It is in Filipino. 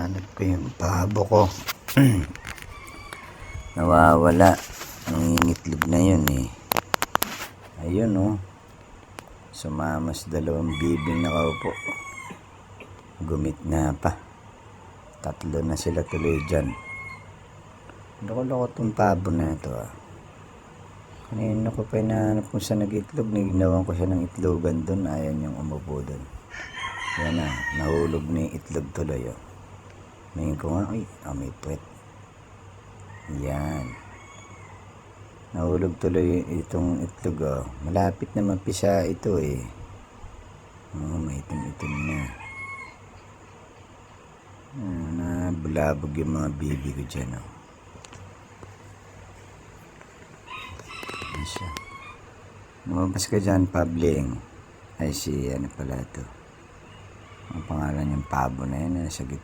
Hinahanap ko yung pabo ko. Nawawala. Ang initlog na yun eh. Ayun oh. Sumamas dalawang bibing nakaupo. Gumit na pa. Tatlo na sila tuloy dyan. Loko-loko tong pabo na ito ah. Kanina ko pa hinahanap kung saan nag-itlog. Naginawan ko siya ng itlogan doon. Ayaw niyang umupo doon. Yan na. Nahulog na yung itlog tuloy oh. Ngayon ko nga, may puwet. Yan. Nahulog tuloy itong itlog oh. Malapit na mapisa ito eh. Oh, may itim-itim na. Nabulabog yung mga bibi ko dyan oh. Yan siya. Lumabas ka dyan, Pabling. Ay si ano pala ito. Ang pangalan yung pabo na yan, nasa gitna.